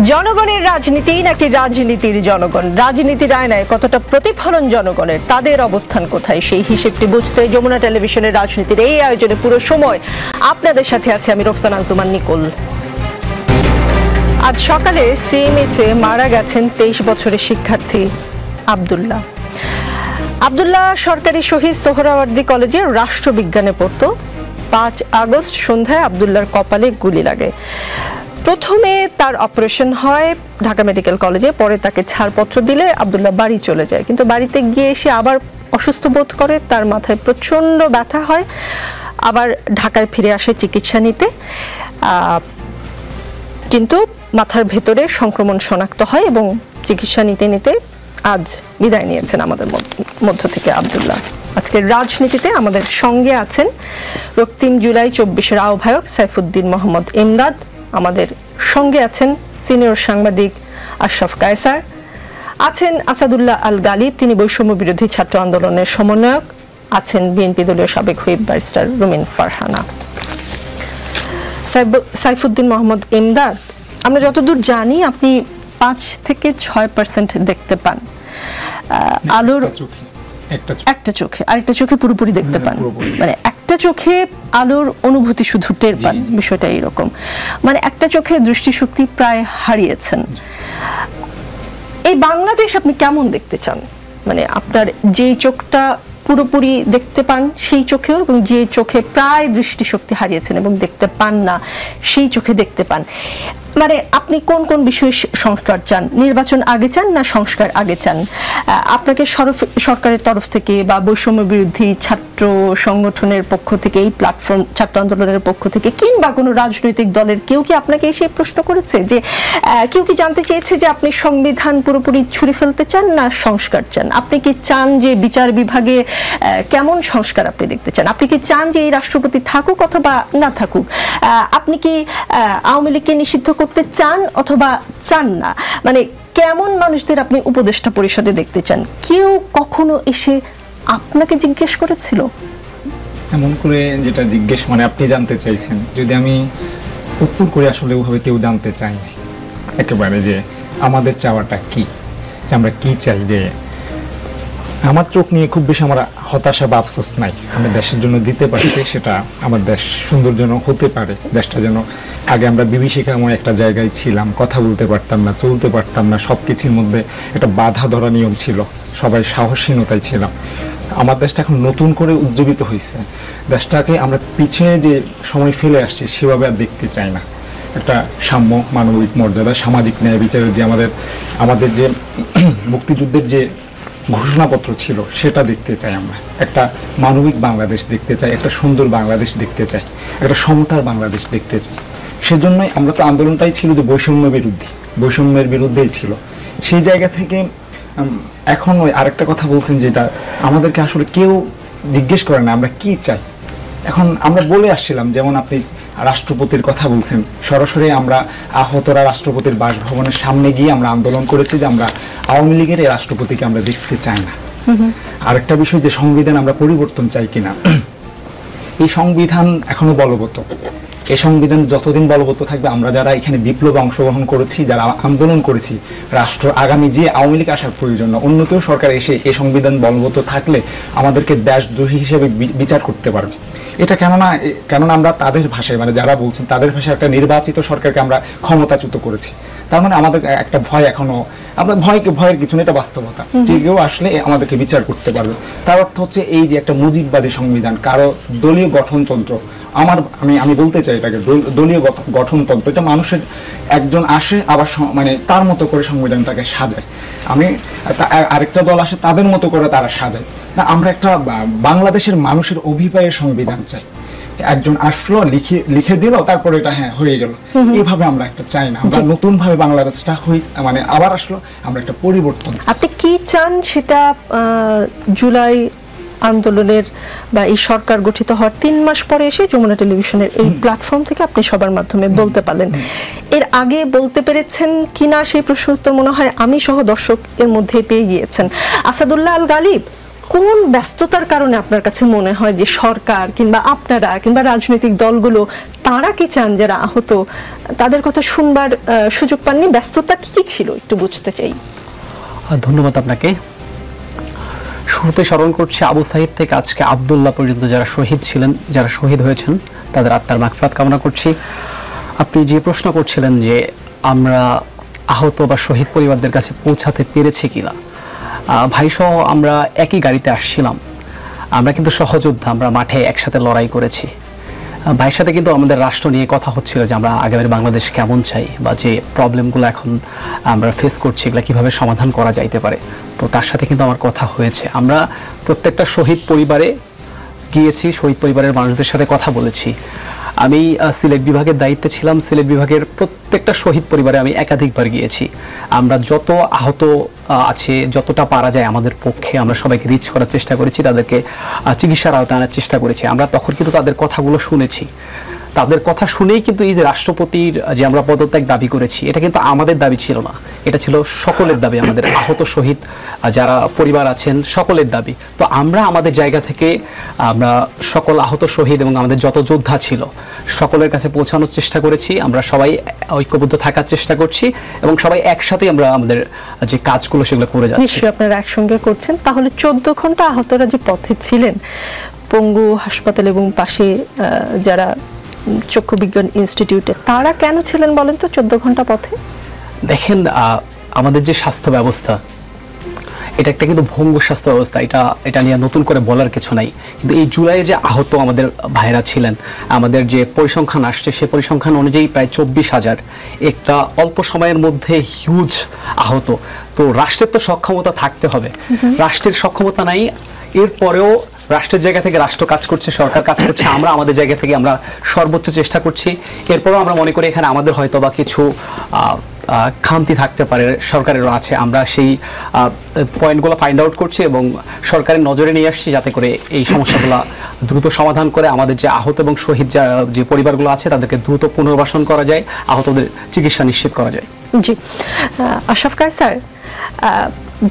জনগণের রাজনীতি নাকি রাজনীতির জনগণ, রাজনীতির আয়নায় কতটা প্রতিফলন জনগণের, তাদের অবস্থান কোথায়, সেই হিসেবটি বুঝতে যমুনা টেলিভিশনের রাজনীতির এই আয়োজনে পুরো সময় আপনাদের সাথে আছি আমি রোকসানা আঞ্জুমান নিকুল। আজ সকালে সিএমএইচে মারা গেছেন 23 বছরের শিক্ষার্থী আব্দুল্লাহ। আব্দুল্লাহ সরকারি শহীদ সোহরাওয়ার্দী কলেজে রাষ্ট্রবিজ্ঞানে পড়ত। 5 আগস্ট সন্ধ্যায় আব্দুল্লাহর কপালে গুলি লাগে। প্রথমে তার অপারেশন হয় ঢাকা মেডিকেল কলেজে, পরে তাকে ছাড়পত্র দিলে আব্দুল্লাহ বাড়ি চলে যায়। কিন্তু বাড়িতে গিয়ে এসে আবার অসুস্থ বোধ করে, তার মাথায় প্রচণ্ড ব্যথা হয়, আবার ঢাকায় ফিরে আসে চিকিৎসা নিতে। কিন্তু মাথার ভেতরে সংক্রমণ শনাক্ত হয় এবং চিকিৎসা নিতে নিতে আজ বিদায় নিয়েছেন আমাদের মধ্য থেকে আব্দুল্লাহ। আজকের রাজনীতিতে আমাদের সঙ্গে আছেন রক্তিম জুলাই 24-এর আহ্বায়ক সাইফুদ্দিন মোহাম্মদ ইমদাদ, আমাদের সঙ্গে আছেন সিনিয়র সাংবাদিক আশরাফ কায়সার, আছেন আসাদুল্লাহ আল গালিব, তিনি বৈষম্য বিরোধী ছাত্র আন্দোলনের সমন্বয়ক, আছেন বিএনপি দলীয় সাবেক হুইপ ব্যারিস্টার রুমিন ফারহানা। সাইফুদ্দিন মোহাম্মদ ইমদাদ, আমরা যতদূর জানি আপনি 5 থেকে 6% দেখতে পান। আলোর একটা চোখে, আরেকটা চোখে পুরোপুরি দেখতে পান, মানে একটা চোখে আলোর অনুভূতি শুধু টের পান, বিষয়টা এইরকম। মানে একটা চোখে দৃষ্টিশক্তি প্রায় হারিয়েছেন। এই বাংলাদেশ আপনি কেমন দেখতে চান? মানে আপনার যেই চোখটা পুরোপুরি দেখতে পান সেই চোখেও, এবং যে চোখে প্রায় দৃষ্টিশক্তি হারিয়েছেন এবং দেখতে পান না সেই চোখে দেখতে পান, মানে আপনি কোন কোন বিষয়ে সংস্কার চান? নির্বাচন আগে চান না সংস্কার আগে চান? আপনাকে সরকারের তরফ থেকে বা বৈষম্য বিরোধী ছাত্র সংগঠনের পক্ষ থেকে, এই প্ল্যাটফর্ম ছাত্র আন্দোলনের পক্ষ থেকে, কিংবা কোনো রাজনৈতিক দলের কেউ কি আপনাকে এসে প্রশ্ন করেছে যে কেউ কি জানতে চেয়েছে যে আপনি সংবিধান পুরোপুরি ছুঁড়ে ফেলতে চান না সংস্কার চান? আপনি কি চান যে বিচার বিভাগে কেমন সংস্কার আপনি দেখতে চান? আপনি কি চান যে এই রাষ্ট্রপতি থাকুক অথবা না থাকুক? আপনি কি আওয়ামী লীগকে নিষিদ্ধ করতে চান অথবা চান না? মানে কেমন মানুষদের আপনি উপদেষ্টা পরিষদে দেখতে চান? কেউ কখনো এসে আপনাকে জিজ্ঞেস করেছিল? এমন করে যেটা জিজ্ঞেস মানে আপনি জানতে চাইছেন, যদি আমি উত্তর করে, আসলে ওভাবে কেউ জানতে চায় না একেবারে যে আমাদের চাওয়াটা কি, যে আমরা কি চাই। যে আমার চোখ নিয়ে খুব বেশি আমার হতাশা বা আফসোস নাই। আমি দেশের জন্য দিতে পারছি, সেটা আমার দেশ সুন্দর যেন হতে পারে। দেশটা যেন, আগে আমরা বিভীষিকাময় একটা জায়গায় ছিলাম, কথা বলতে পারতাম না, চলতে পারতাম না, সব কিছুর মধ্যে একটা বাধা ধরা নিয়ম ছিল, সবাই সাহসীনতায় ছিলাম। আমার দেশটা এখন নতুন করে উজ্জীবিত হয়েছে। দেশটাকে আমরা পিছিয়ে যে সময় ফেলে আসছি সেভাবে আর দেখতে চাই না। একটা সাম্য, মানবিক মর্যাদা, সামাজিক ন্যায় বিচারের যে আমাদের যে মুক্তিযুদ্ধের যে ঘোষণাপত্র ছিল সেটা দেখতে চাই। আমরা একটা মানবিক বাংলাদেশ দেখতে চাই, একটা সুন্দর বাংলাদেশ দেখতে চাই, একটা সমতার বাংলাদেশ দেখতে চাই। সেজন্যই আমরা তো আন্দোলনটাই ছিল যে বৈষম্যের বিরুদ্ধেই ছিল। সেই জায়গা থেকে এখন ওই আরেকটা কথা বলছেন, যেটা আমাদেরকে আসলে কেউ জিজ্ঞেস করে না আমরা কি চাই। এখন আমরা বলে আসছিলাম, যেমন আপনি রাষ্ট্রপতির কথা বলছেন, সরাসরি আমরা আহতরা রাষ্ট্রপতির বাসভবনের সামনে গিয়ে আমরা আন্দোলন করেছি যে আমরা আওয়ামী লীগের এই রাষ্ট্রপতিকে আমরা দেখতে চাই না। আরেকটা বিষয় যে সংবিধান আমরা পরিবর্তন চাই কিনা। এই সংবিধান এখনো বলবৎ, এই সংবিধান যতদিন বলবৎ থাকবে, আমরা যারা এখানে বিপ্লবে অংশগ্রহণ করেছি, যারা আন্দোলন করেছি, রাষ্ট্র আগামী যে আওয়ামী লীগ আসার প্রয়োজন না, অন্য কেউ সরকার এসে এই সংবিধান বলবৎ থাকলে আমাদেরকে দেশদ্রোহী হিসেবে বিচার করতে পারবে। এটা কেননা আমরা তাদের ভাষায়, মানে যারা বলছেন তাদের ভাষায় একটা নির্বাচিত সরকারকে আমরা ক্ষমতাচ্যুত করেছি। তার মানে আমাদের একটা ভয় এখনো, আমরা ভয়ের কিছু না, এটা বাস্তবতা। যে কেউ আসলে আমাদেরকে বিচার করতে পারবে। তার অর্থ হচ্ছে এই যে একটা মুজিববাদী সংবিধান, কারো দলীয় গঠনতন্ত্র, আমি বলতে চাই এটাকে দলীয় গঠনতন্ত্র। এটা মানুষের একজন আসে আবার মানে তার মতো করে সংবিধানটাকে সাজায়, আরেকটা দল আসে তাদের মতো করে তারা সাজায় না। আমরা একটা বাংলাদেশের মানুষের অভিপ্রায়ের সংবিধান চাই। একজন আসলো, লিখে দিল, তারপরে এটা হয়ে গেল, এইভাবে আমরা একটা চাই না। আমরা নতুন ভাবে বাংলাদেশটা মানে আবার আসলো, আমরা একটা পরিবর্তন। আপনি কি চান সেটা জুলাই আন্দোলনের বা এই সরকার গঠিত হওয়ার 3 মাস পরে এসে যমুনা টেলিভিশনের এই প্ল্যাটফর্ম থেকে আপনি সবার মাধ্যমে বলতে পারলেন। এর আগে বলতে পেরেছেন কিনা সেই প্রশ্ন উত্তর মনে হয় আমি সহ দর্শক এর মধ্যে পেয়ে গিয়েছেন। আসাদুল্লাহ আল গালিব, কোন ব্যস্ততার কারণে আপনার কাছে মনে হয় যে সরকার কিংবা আপনারা কিংবা রাজনৈতিক দলগুলো তারা কি চান যারা আহত তাদের কথা শুনবার সুযোগ পাননি? ব্যস্ততা কি ছিল একটু বুঝতে চাই। ধন্যবাদ আপনাকে। শুরুতে স্মরণ করছি আবু সাইদ থেকে আজকে আব্দুল্লাহ পর্যন্ত যারা শহীদ ছিলেন, যারা শহীদ হয়েছেন, তাদের আত্মার মাগফিরাত কামনা করছি। আপনি যে প্রশ্ন করছিলেন যে আমরা আহত বা শহীদ পরিবারদের কাছে পৌঁছাতে পেরেছি কিনা, ভাইসহ আমরা একই গাড়িতে আসছিলাম। আমরা কিন্তু সহযোদ্ধা, আমরা মাঠে একসাথে লড়াই করেছি। ভাইয়ের সাথে কিন্তু আমাদের রাষ্ট্র নিয়ে কথা হচ্ছিল যে আমরা আগামী বাংলাদেশ কেমন চাই বা যে প্রবলেমগুলো এখন আমরা ফেস করছি এগুলো কীভাবে সমাধান করা যাইতে পারে। তো তার সাথে কিন্তু আমার কথা হয়েছে। আমরা প্রত্যেকটা শহীদ পরিবারে গিয়েছি, শহীদ পরিবারের মানুষদের সাথে কথা বলেছি। আমি সিলেট বিভাগের দায়িত্বে ছিলাম, সিলেট বিভাগের প্রত্যেকটা শহীদ পরিবারে আমি একাধিকবার গিয়েছি। আমরা যত আহত আছে, যতটা পারা যায় আমাদের পক্ষে আমরা সবাইকে রিচ করার চেষ্টা করেছি, তাদেরকে চিকিৎসার আওতায় আনার চেষ্টা করেছি। আমরা তখন কিন্তু তাদের কথাগুলো শুনেছি। তাদের কথা শুনেই কিন্তু এই যে রাষ্ট্রপতির যে আমরা পদত্যাগ দাবি করেছি, এটা কিন্তু আমাদের দাবি ছিল না, এটা ছিল সকলের দাবি, আমাদের আহত শহীদ যারা পরিবার আছেন সকলের দাবি। তো আমরা আমাদের জায়গা থেকে আমরা সকল আহত শহীদ এবং আমাদের যত যোদ্ধা ছিল সকলের কাছে পৌঁছানোর চেষ্টা করেছি। আমরা সবাই ঐক্যবদ্ধ থাকার চেষ্টা করছি এবং সবাই একসাথে আমরা আমাদের যে কাজগুলো সেগুলো করে যাচ্ছি। নিশ্চয়ই আপনারা একসঙ্গে করছেন। তাহলে 14 ঘন্টা আহতরা যে পথে ছিলেন পঙ্গু হাসপাতাল এবং পাশে যারা চক্ষু বিজ্ঞান ইনস্টিটিউটে, তারা কেন ছিলেন বলেন তো 14 ঘন্টা পথে? দেখেন, আমাদের যে স্বাস্থ্য ব্যবস্থা এটা একটা কিন্তু ভঙ্গুর স্বাস্থ্য ব্যবস্থা, এটা নিয়ে নতুন করে বলার কিছু নাই। কিন্তু এই জুলাইয়ে যে আহত আমাদের ভাইরা ছিলেন, আমাদের যে পরিসংখ্যান আসছে সে পরিসংখ্যান অনুযায়ী প্রায় 24,000, একটা অল্প সময়ের মধ্যে হিউজ আহত। তো রাষ্ট্রের তো সক্ষমতা থাকতে হবে, রাষ্ট্রের সক্ষমতা নাই। এরপরেও রাষ্ট্রের জায়গা থেকে রাষ্ট্র কাজ করছে, সরকার কাজ করছে, আমরা আমাদের জায়গা থেকে আমরা সর্বোচ্চ চেষ্টা করছি। এরপরেও আমরা মনে করি এখানে আমাদের হয়তো বা কিছু খামতি থাকতে পারে, সরকারেরও আছে। আমরা সেই পয়েন্টগুলো ফাইন্ড আউট করছি এবং সরকারের নজরে নিয়ে আসছি যাতে করে এই সমস্যাগুলো দ্রুত সমাধান করে আমাদের যে আহত এবং শহীদ যে পরিবারগুলো আছে তাদেরকে দ্রুত পুনর্বাসন করা যায়, আহতদের চিকিৎসা নিশ্চিত করা যায়। জি, আশরাফ কায়সার,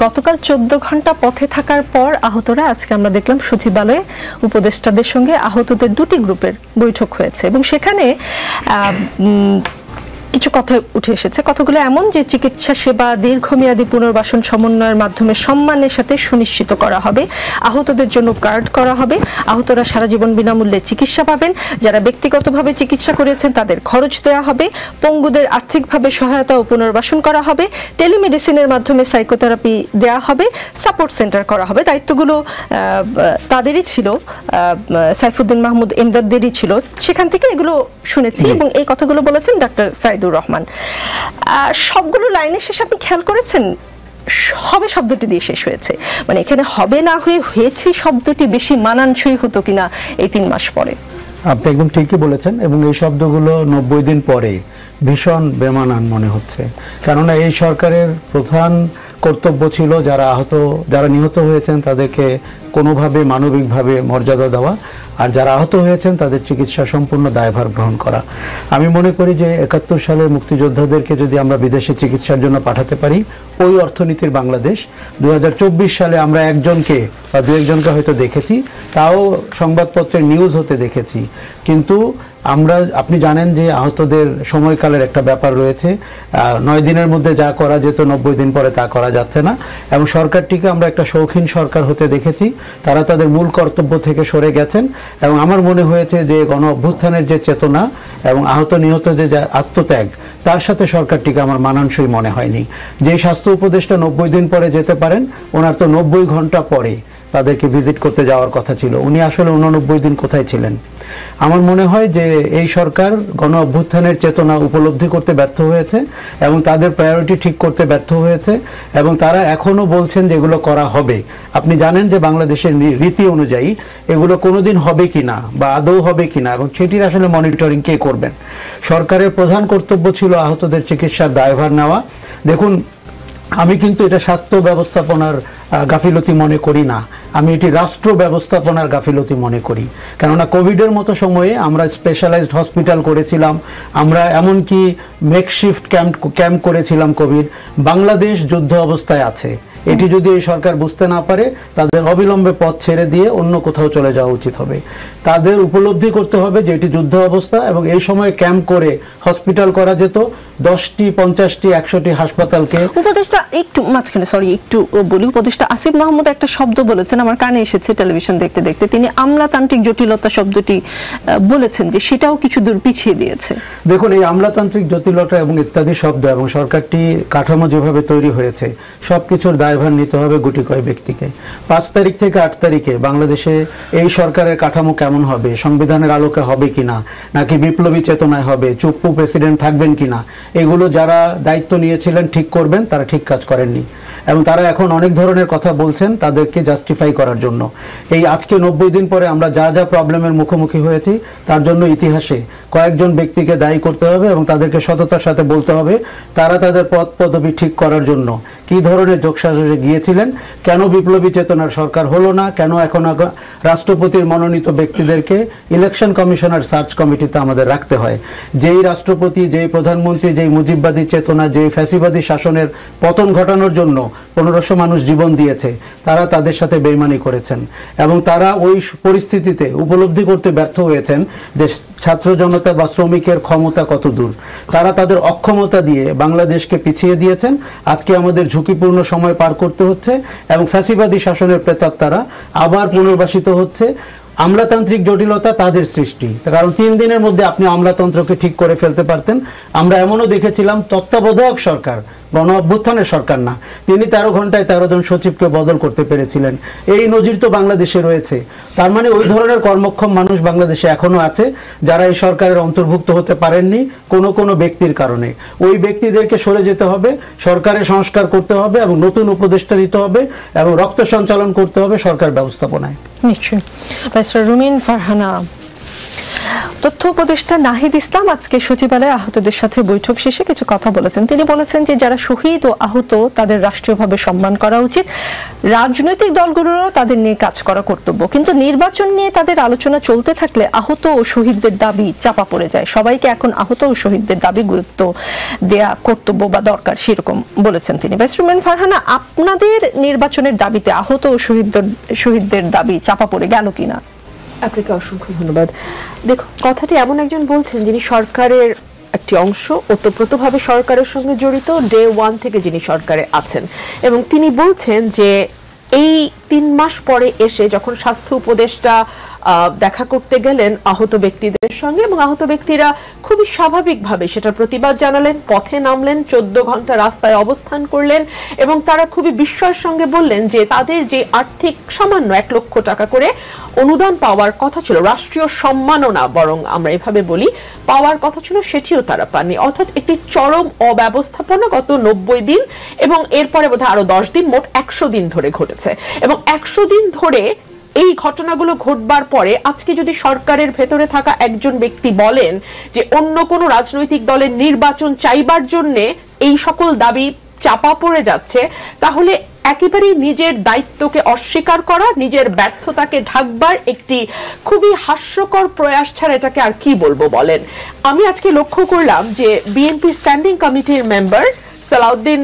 গতকাল 14 ঘন্টা পথে থাকার পর আহতরা আজকে আমরা দেখলাম সচিবালয়ে উপদেষ্টাদের সঙ্গে আহতদের দুটি গ্রুপের বৈঠক হয়েছে এবং সেখানে কিছু কথা উঠে এসেছে। কথাগুলো এমন যে চিকিৎসা সেবা দীর্ঘমেয়াদী পুনর্বাসন সমন্বয়ের মাধ্যমে সম্মানের সাথে সুনিশ্চিত করা হবে, আহতদের জন্য কার্ড করা হবে, আহতরা সারা জীবন বিনামূল্যে চিকিৎসা পাবেন, যারা ব্যক্তিগতভাবে চিকিৎসা করেছেন তাদের খরচ দেওয়া হবে, পঙ্গুদের আর্থিকভাবে সহায়তা ও পুনর্বাসন করা হবে, টেলিমেডিসিনের মাধ্যমে সাইকোথেরাপি দেওয়া হবে, সাপোর্ট সেন্টার করা হবে। দায়িত্বগুলো তাদেরই ছিল, সাইফুদ্দিন মাহমুদ এমদাদদেরই ছিল। সেখান থেকে এগুলো শুনেছি এবং এই কথাগুলো বলেছেন ডাক্তার সাইদুর রহমান। সবগুলো লাইনের শেষে আপনি খেয়াল করেছেন হবে শব্দটি দিয়ে শেষ হয়েছে, মানে এখানে হবে না হয়ে হয়েছে শব্দটি বেশি মানানসই হতো কিনা এই 3 মাস পরে? আপনি একদম ঠিকই বলেছেন এবং এই শব্দগুলো 90 দিন পরে ভীষণ বেমানান মনে হচ্ছে। কেননা এই সরকারের প্রধান কর্তব্য ছিল যারা নিহত হয়েছেন তাদেরকে কোনোভাবে মানবিকভাবে মর্যাদা দেওয়া, আর যারা আহত হয়েছেন তাদের চিকিৎসা সম্পূর্ণ দায়ভার গ্রহণ করা। আমি মনে করি যে 71 সালের মুক্তিযোদ্ধাদেরকে যদি আমরা বিদেশে চিকিৎসার জন্য পাঠাতে পারি, ওই অর্থনীতির বাংলাদেশ 2024 সালে আমরা একজনকে বা 2-1জনকে হয়তো দেখেছি, তাও সংবাদপত্রের নিউজ হতে দেখেছি। কিন্তু আপনি জানেন যে আহতদের সময়কালের একটা ব্যাপার রয়েছে। 9 দিনের মধ্যে যা করা যেত 90 দিন পরে তা করা যাচ্ছে না এবং সরকারটিকে আমরা একটা শৌখিন সরকার হতে দেখেছি। তারা তাদের মূল কর্তব্য থেকে সরে গেছেন এবং আমার মনে হয়েছে যে গণ অভ্যুত্থানের যে চেতনা এবং আহত নিহত যে আত্মত্যাগ, তার সাথে সরকারটিকে আমার মানানসই মনে হয়নি। যে স্বাস্থ্য উপদেষ্টা 90 দিন পরে যেতে পারেন, ওনার তো 90 ঘন্টা পরে তাদেরকে ভিজিট করতে যাওয়ার কথা ছিল। উনি আসলে 89 দিন কোথায় ছিলেন? আমার মনে হয় যে এই সরকার গণ অভ্যুত্থানের চেতনা উপলব্ধি করতে ব্যর্থ হয়েছে এবং তাদের প্রায়োরিটি ঠিক করতে ব্যর্থ হয়েছে এবং তারা এখনো বলছেন যে এগুলো করা হবে। আপনি জানেন যে বাংলাদেশের রীতি অনুযায়ী এগুলো কোনোদিন হবে কিনা বা আদৌ হবে কিনা এবং সেটির আসলে মনিটরিং কে করবেন? সরকারের প্রধান কর্তব্য ছিল আহতদের চিকিৎসার দায়ভার নেওয়া। দেখুন, আমি কিন্তু এটা স্বাস্থ্য ব্যবস্থাপনার গাফিলতি মনে করি না, আমি এটি রাষ্ট্র ব্যবস্থাপনার গাফিলতি মনে করি। কেননা কোভিডের মতো সময়ে আমরা স্পেশালাইজড হসপিটাল করেছিলাম, আমরা এমনকি মেকশিফট ক্যাম্প করেছিলাম। বাংলাদেশ যুদ্ধ অবস্থায় আছে, এটি যদি এই সরকার বুঝতে না পারে তাদের অবিলম্বে পথ ছেড়ে দিয়ে অন্য কোথাও চলে যাওয়া উচিত হবে। তাদের উপলব্ধি করতে হবে যে এটি যুদ্ধ অবস্থা এবং এই সময় ক্যাম্প করে হসপিটাল করা যেত 10টি 50টি 100টি হাসপাতালকে। উপদেষ্টা একটু মাঝখানে একটু বলি, উপদেষ্টা আসিফ মাহমুদ একটা শব্দ বলেছেন, আমার কানে এসেছে টেলিভিশন দেখতে দেখতে, তিনি আমলাতান্ত্রিক জটিলতা শব্দটি বলেছেন যে সেটাও কিছু দূর পিছিয়ে দিয়েছে। দেখুন, এই আমলাতান্ত্রিক জটিলতা এবং ইত্যাদি শব্দ এবং সরকারটি কাঠামো যেভাবে তৈরি হয়েছে সবকিছুর দায়ভার নিতে হবে গুটি কয়েক ব্যক্তিকে। 5 তারিখ থেকে 8 তারিখে বাংলাদেশে এই সরকারের কাঠামো কেমন হবে, সংবিধানের আলোকে হবে কিনা, নাকি বিপ্লবী চেতনায় হবে, চুপ্পু প্রেসিডেন্ট থাকবেন কিনা, এগুলো যারা দায়িত্ব নিয়েছিলেন ঠিক করবেন, তারা ঠিক কাজ করেননি এবং তারা এখন অনেক ধরনের কথা বলছেন তাদেরকে জাস্টিফাই করার জন্য। এই আজকে 90 দিন পরে আমরা যা যা প্রবলেমের মুখোমুখি হয়েছি তার জন্য ইতিহাসে কয়েকজন ব্যক্তিকে দায়ী করতে হবে এবং তাদেরকে সততার সাথে বলতে হবে তারা তাদের পদ পদবি ঠিক করার জন্য কি ধরনের যোগসাজশে গিয়েছিলেন, কেন বিপ্লবী চেতনার সরকার হলো না, কেন এখন রাষ্ট্রপতির মনোনীত ব্যক্তিদেরকে ইলেকশন কমিশনার সার্চ কমিটিতে আমাদের রাখতে হয়। যেই রাষ্ট্রপতি, যেই প্রধানমন্ত্রী, যেই মুজিববাদী চেতনা, যেই ফ্যাসিবাদী শাসনের পতন ঘটানোর জন্য 1500 মানুষ জীবন দিয়েছে, তারা তাদের সাথে বেইমানি করেছেন এবং তারা ওই পরিস্থিতিতে উপলব্ধি করতে ব্যর্থ হয়েছেন যে ছাত্র জনতা বা শ্রমিকের ক্ষমতা কত দূর। তারা তাদের অক্ষমতা দিয়ে বাংলাদেশকে পিছিয়ে দিয়েছেন। আজকে আমাদের ঝুঁকিপূর্ণ সময় পার করতে হচ্ছে এবং ফ্যাসিবাদী শাসনের প্রেতাত্মারা আবার পুনর্বাসিত হচ্ছে। আমলাতান্ত্রিক জটিলতা তাদের সৃষ্টি, কারণ 3 দিনের মধ্যে আপনি আমলাতন্ত্রকে ঠিক করে ফেলতে পারতেন। আমরা এমনও দেখেছিলাম তত্ত্বাবধায়ক সরকার, গণ অভ্যুত্থানের সরকার না, তিনি 13 ঘন্টায় 13 জন সচিবকে বদল করতে পেরেছিলেন। এই নজির তো বাংলাদেশে রয়েছে। তার মানে ওই ধরনের কর্মক্ষম মানুষ বাংলাদেশে এখনো আছে যারা এই সরকারের অন্তর্ভুক্ত হতে পারেননি কোনো ব্যক্তির কারণে। ওই ব্যক্তিদেরকে সরে যেতে হবে, সরকারের সংস্কার করতে হবে এবং নতুন উপদেষ্টা নিতে হবে এবং রক্ত সঞ্চালন করতে হবে সরকার ব্যবস্থাপনায়। নিশ্চয়ই। ব্যারিস্টার রুমিন ফারহানা, তথ্য উপদেষ্টা নাহিদ ইসলাম আজকে সচিবালয়ে আহতদের সাথে বৈঠক শেষে কিছু কথা বলেছেন। তিনি বলেছেন যে যারা শহীদ ও আহত তাদের রাষ্ট্রীয়ভাবে সম্মান করা উচিত, রাজনৈতিক দলগুলোরও তাদের নিয়ে কাজ করা কর্তব্য, কিন্তু নির্বাচন নিয়ে তাদের আলোচনা চলতে থাকলে আহত ও শহীদদের দাবি চাপা পড়ে যায়। সবাইকে এখন আহত ও শহীদদের দাবি গুরুত্ব দেয়া কর্তব্য বা দরকার, সেরকম বলেছেন তিনি। ব্যারিস্টার রুমিন ফারহানা, আপনাদের নির্বাচনের দাবিতে আহত ও শহীদদের দাবি চাপা পড়ে গেল কিনা? আপনাকে অসংখ্য ধন্যবাদ। দেখুন, কথাটি এমন একজন বলছেন যিনি সরকারের একটি অংশ, ওতপ্রোতভাবে সরকারের সঙ্গে জড়িত, ডে 1 থেকে যিনি সরকারে আছেন, এবং তিনি বলছেন যে এই 3 মাস পরে এসে যখন স্বাস্থ্য উপদেষ্টা দেখা করতে গেলেন আহত ব্যক্তিদের সঙ্গে এবং আহত ব্যক্তিরা খুবই স্বাভাবিকভাবে সেটার প্রতিবাদ জানালেন, পথে নামলেন, 14 ঘন্টা রাস্তায় অবস্থান করলেন এবং তারা খুবই বিস্ময়ের সঙ্গে বললেন যে তাদের যে আর্থিক সামান্য 1 লক্ষ টাকা করে অনুদান পাওয়ার কথা ছিল, রাষ্ট্রীয় সম্মাননা বরং আমরা এভাবে বলি, পাওয়ার কথা ছিল, সেটিও তারা পাননি। অর্থাৎ একটি চরম অব্যবস্থাপনা গত 90 দিন এবং এরপরে বোধহয় আরো 10 দিন, মোট 100 দিন ধরে ঘটেছে। এবং 100 দিন ধরে এই ঘটনাগুলো ঘটবার পরে আজকে যদি সরকারের ভেতরে থাকা একজন ব্যক্তি বলেন যে অন্য কোনো রাজনৈতিক দলের নির্বাচন চাইবার জন্য এই সকল দাবি চাপা পড়ে যাচ্ছে, তাহলে একেবারেই নিজের দায়িত্বকে অস্বীকার করা, নিজের ব্যর্থতাকে ঢাকবার একটি খুবই হাস্যকর প্রয়াস ছাড়া এটাকে আর কি বলবো বলেন। আমি আজকে লক্ষ্য করলাম যে বিএনপি স্ট্যান্ডিং কমিটির মেম্বার সালাউদ্দিন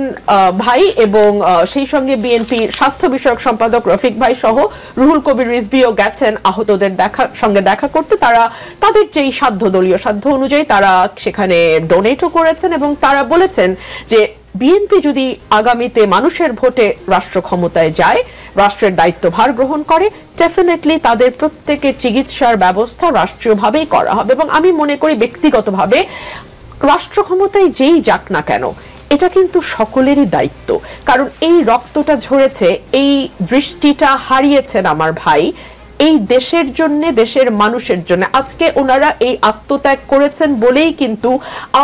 ভাই এবং সেই সঙ্গে বিএনপির স্বাস্থ্য বিষয়ক সম্পাদক রফিক ভাই সহ রুহুল কবির রিজভিও গেছেন আহতদের সঙ্গে দেখা করতে। তারা তাদের যেই সাধ্য, দলীয় সাধ্য অনুযায়ী তারা সেখানে ডোনেটও করেছেন এবং তারা বলেছেন যে বিএনপি যদি আগামীতে মানুষের ভোটে রাষ্ট্র ক্ষমতায় যায়, রাষ্ট্রের দায়িত্বভার গ্রহণ করে, ডেফিনেটলি তাদের প্রত্যেকের চিকিৎসার ব্যবস্থা রাষ্ট্রীয়ভাবেই করা হবে। এবং আমি মনে করি ব্যক্তিগতভাবে রাষ্ট্র ক্ষমতায় যেই যাক না কেন, এটা কিন্তু সকলেরই দায়িত্ব, কারণ এই রক্তটা ঝরেছে, এই দৃষ্টিটা হারিয়েছেন আমার ভাই এই দেশের জন্য, দেশের মানুষের জন্য। আজকে ওনারা এই আত্মত্যাগ করেছেন বলেই কিন্তু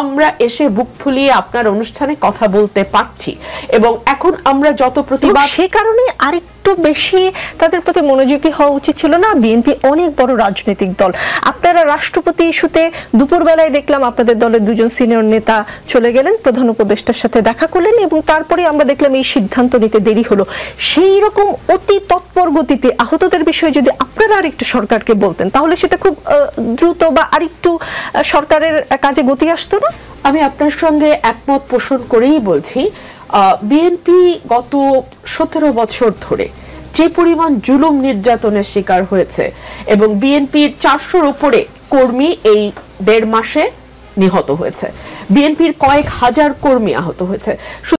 আমরা এসে বুক ফুলিয়ে আপনার অনুষ্ঠানে কথা বলতে পারছি এবং এখন আমরা যত প্রতিবাদ, সে কারণে আরেকটু বেশি তাদের প্রতি মনোযোগী হওয়া উচিত ছিল না? বিএনপি অনেক বড় রাজনৈতিক দল, আপনারা রাষ্ট্রপতি ইস্যুতে দুপুরবেলায় দেখলাম আপনাদের দলের 2জন সিনিয়র নেতা চলে গেলেন, প্রধান উপদেষ্টার সাথে দেখা করলেন এবং তারপরে আমরা দেখলাম এই সিদ্ধান্ত নিতে দেরি হলো। সেই রকম অতি তৎপর গতিতে আহতদের বিষয়ে যদি আপনারা আরেকটু সরকারকে বলতেন তাহলে সেটা খুব দ্রুত বা আরেকটু সরকারের কাজে গতি আসতো না? আমি আপনার সঙ্গে একমত পোষণ করেই বলছি, বিএনপি গত 17 বছর ধরে যে পরিমাণ জুলুম নির্যাতনের শিকার হয়েছে এবং বিএনপির 400-র উপরে কর্মী এই 1.5 মাসে নিহত হয়েছে, বিএনপির কয়েক হাজার কর্মী আহত হয়েছে।